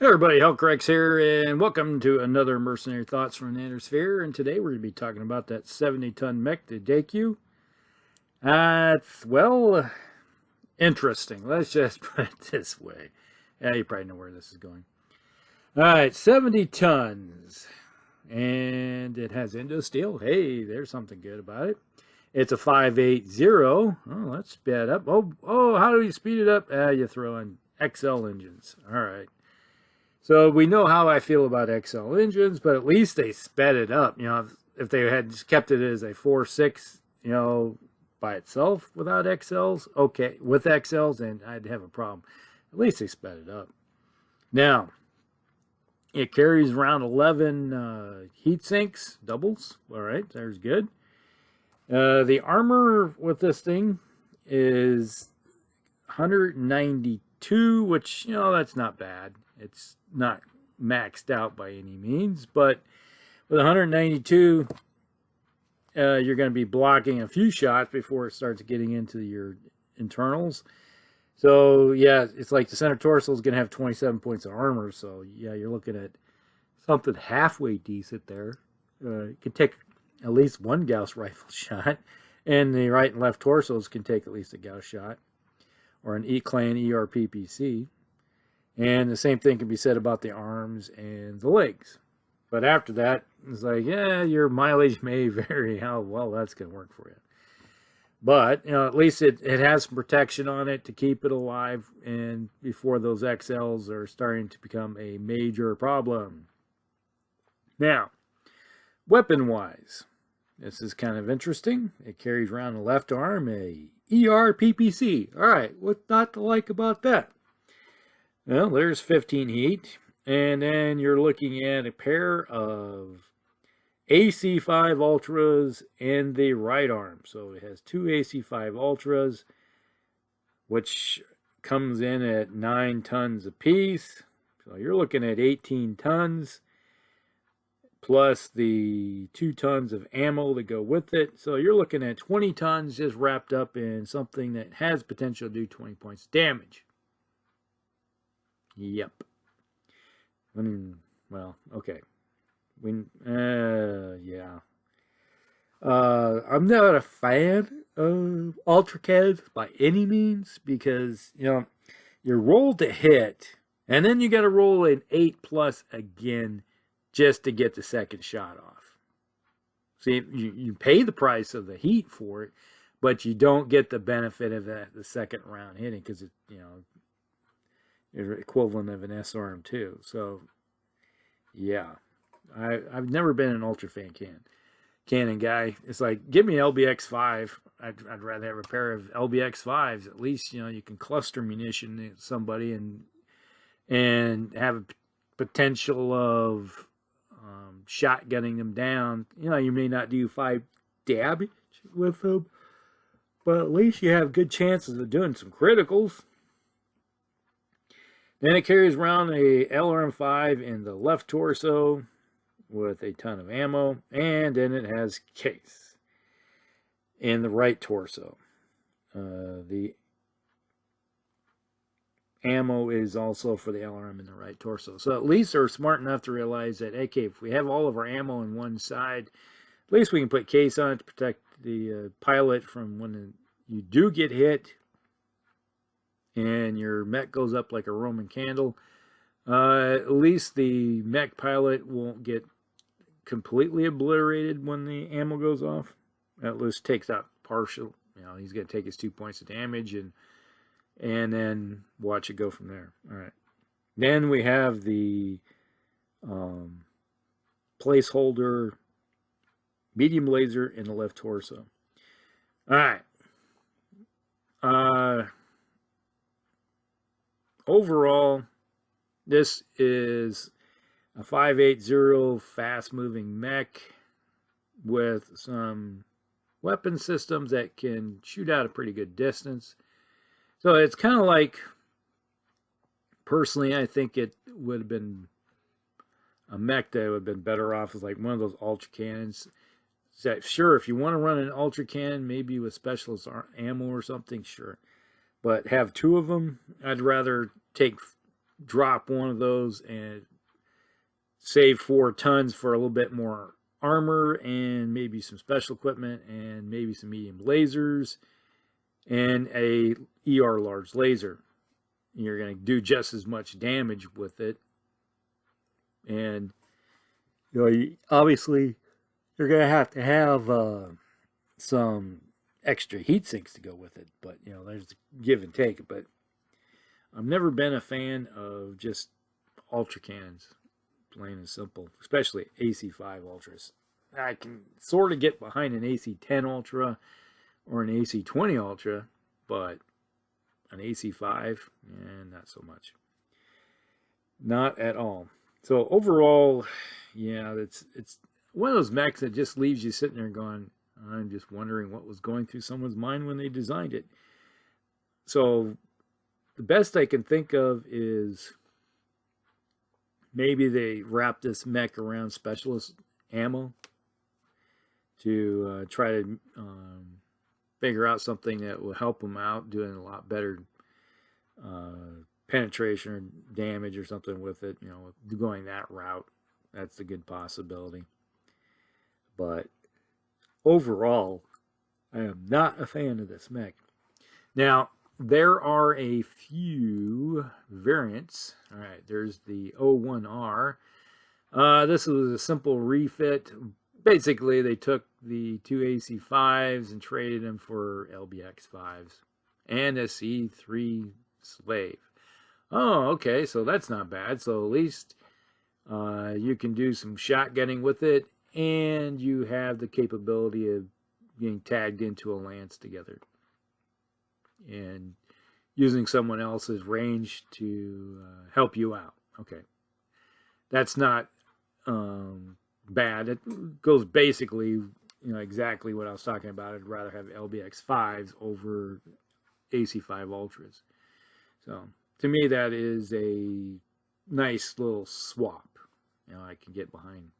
Hey everybody, Hellcrex here, and welcome to another Mercenary Thoughts from the Nanosphere. And today we're going to be talking about that 70-ton mech, the Daikyu. It's, well, interesting. Let's just put it this way. Yeah, you probably know where this is going. Alright, 70 tons. And it has Indo steel. Hey, there's something good about it. It's a 580. Oh, let's sped up. Oh, how do you speed it up? You throw in XL engines. Alright. So we know how I feel about XL engines, but at least they sped it up. You know, if they had just kept it as a 4.6, you know, by itself without XLs, okay, with XLs, then I'd have a problem. At least they sped it up. Now, it carries around 11 heat sinks, doubles. All right, there's good. The armor with this thing is 192, which, you know, that's not bad. It's not maxed out by any means, but with 192, you're going to be blocking a few shots before it starts getting into your internals. So, yeah, it's like the center torso is going to have 27 points of armor. So, yeah, you're looking at something halfway decent there. It could take at least one Gauss rifle shot, and the right and left torsos can take at least a Gauss shot, or an E-Clan ERPPC. And the same thing can be said about the arms and the legs. But after that, it's like, yeah, your mileage may vary how well that's going to work for you. But, you know, at least it has some protection on it to keep it alive and before those XLs are starting to become a major problem. Now, weapon-wise, this is kind of interesting. It carries around the left arm a ERPPC. All right, what's not to like about that? Well, there's 15 heat, and then you're looking at a pair of AC5 Ultras in the right arm. So it has two AC5 Ultras, which comes in at 9 tons apiece. So you're looking at 18 tons, plus the 2 tons of ammo that go with it. So you're looking at 20 tons just wrapped up in something that has potential to do 20 points of damage. Yep. Well, okay. Yeah. I'm not a fan of Ultra Cannons by any means because, you know, you roll to hit, and then you got to roll an 8+ again just to get the second shot off. See, you pay the price of the heat for it, but you don't get the benefit of the second round hitting because it, you know, equivalent of an SRM2. So, yeah, I've never been an Ultra fan cannon guy. It's like, give me LBX5. I'd rather have a pair of LBX5s. At least, you know, you can cluster munition at somebody and have a potential of shotgunning them down. You know, you may not do 5 damage with them, but at least you have good chances of doing some criticals. Then it carries around a LRM5 in the left torso with a ton of ammo, and then it has case in the right torso. The ammo is also for the LRM in the right torso. So at least they're smart enough to realize that, okay, if we have all of our ammo on one side, at least we can put case on it to protect the pilot from when you do get hit and your mech goes up like a Roman candle. At least the mech pilot won't get completely obliterated when the ammo goes off. At least takes out partial. You know, he's going to take his 2 points of damage and then watch it go from there. All right. Then we have the placeholder medium laser in the left torso. All right. Overall, this is a 580 fast-moving mech with some weapon systems that can shoot out a pretty good distance. So it's kind of like, personally, I think it would have been a mech that would have been better off as like one of those ultra cannons. So sure, if you want to run an ultra cannon, maybe with specialist ammo or something, sure. But have 2 of them, I'd rather take drop one of those and save 4 tons for a little bit more armor and maybe some special equipment and maybe some medium lasers and a ER large laser. You're going to do just as much damage with it. And obviously you're going to have some extra heat sinks to go with it, but there's give and take. But I've never been a fan of just ultra cannons, plain and simple, especially AC5 ultras. I can sort of get behind an AC10 ultra or an AC20 ultra, but an AC5, not so much. Not at all. So overall, yeah, it's one of those mechs that just leaves you sitting there going, I'm just wondering what was going through someone's mind when they designed it. So the best I can think of is maybe they wrap this mech around specialist ammo to try to figure out something that will help them out, doing a lot better penetration or damage or something with it, going that route. That's a good possibility. But overall, I am not a fan of this mech. Now, there are a few variants. All right, there's the 01R. This was a simple refit. Basically, they took the 2 AC5s and traded them for LBX5s and a C3 slave. Oh, okay, so that's not bad. So at least you can do some shotgunning with it, and you have the capability of being tagged into a lance together and using someone else's range to help you out. Okay, that's not bad. It goes basically, exactly what I was talking about. I'd rather have LBX5s over AC5 Ultras. So to me, that is a nice little swap. I can get behind.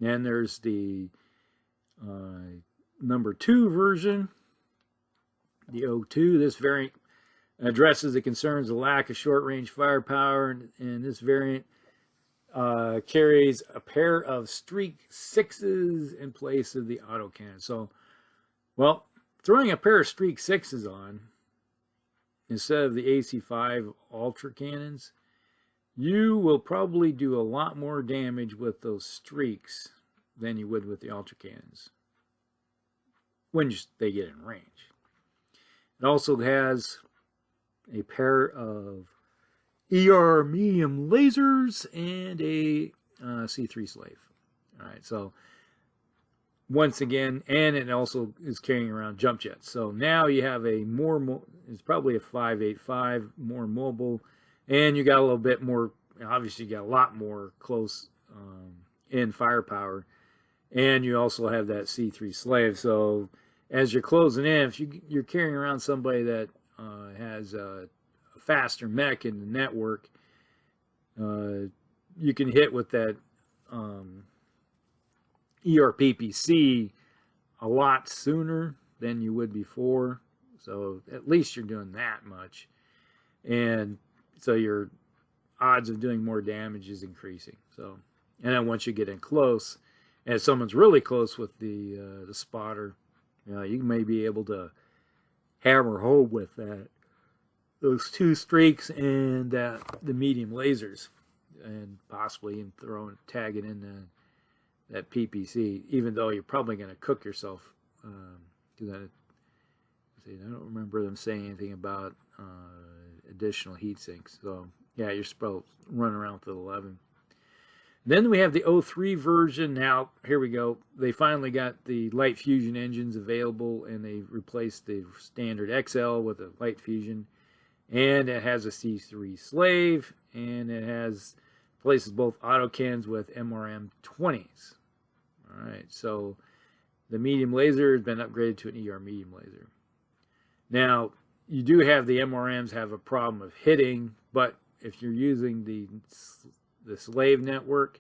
And there's the number 2 version, the 02. This variant addresses the concerns of lack of short-range firepower, and this variant carries a pair of Streak 6s in place of the autocannon. So, well, throwing a pair of Streak 6s on instead of the AC5 Ultra cannons, you will probably do a lot more damage with those streaks than you would with the Ultra cannons when they get in range. It also has a pair of ER medium lasers and a C3 slave. All right, so once again, and it also is carrying around jump jets. So now you have a it's probably a 585, more mobile, and you got a little bit more, obviously you got a lot more close in firepower, and you also have that C3 slave. So as you're closing in, if you're carrying around somebody that has a faster mech in the network, you can hit with that ERPPC a lot sooner than you would before. So at least you're doing that much. And so your odds of doing more damage is increasing. So, and then once you get in close, and if someone's really close with the spotter, you may be able to hammer home with those 2 streaks and the medium lasers, and possibly tagging in that PPC, even though you're probably going to cook yourself. Because I don't remember them saying anything about additional heat sinks. So yeah, you're supposed to run around with 11. Then we have the 03 version. Now, here we go. They finally got the light fusion engines available, and they replaced the standard XL with a light fusion. And it has a C3 slave, and it places both autocannons with MRM 20s. All right, so the medium laser has been upgraded to an ER medium laser. Now, you do have the MRMs have a problem of hitting, but if you're using the slave network,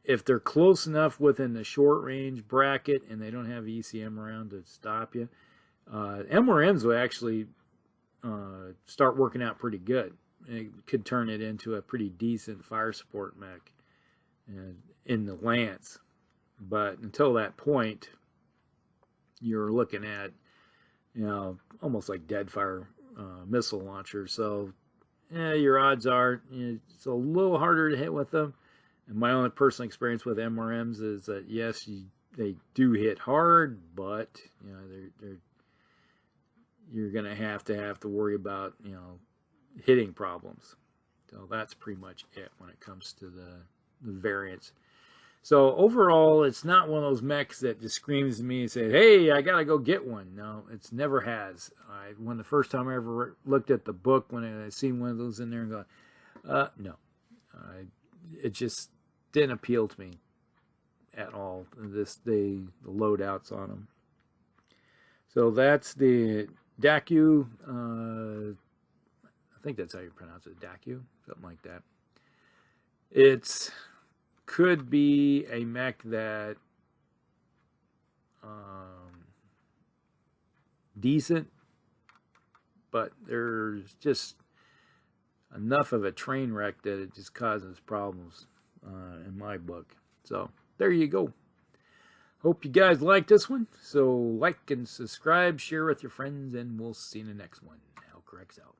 if they're close enough within the short range bracket and they don't have ECM around to stop you, MRMs will actually start working out pretty good. It could turn it into a pretty decent fire support mech in the Lance. But until that point, you're looking at, you know, almost like Deadfire missile launcher. So your odds are it's a little harder to hit with them. And my only personal experience with MRMs is that yes, they do hit hard, but you know you're gonna have to worry about, you know, hitting problems. So that's pretty much it when it comes to the variants. So overall, it's not one of those mechs that just screams at me and says, "Hey, I gotta go get one." No, it's never has. When the first time I ever looked at the book, when I seen one of those in there, and go, no, it just didn't appeal to me at all. The loadouts on them. So that's the Daikyu. I think that's how you pronounce it, Daikyu, something like that. It's could be a mech that decent, but there's just enough of a train wreck that it just causes problems in my book. So there you go. Hope you guys like this one. So like and subscribe, share with your friends, and we'll see you in the next one. Hellcorrects out.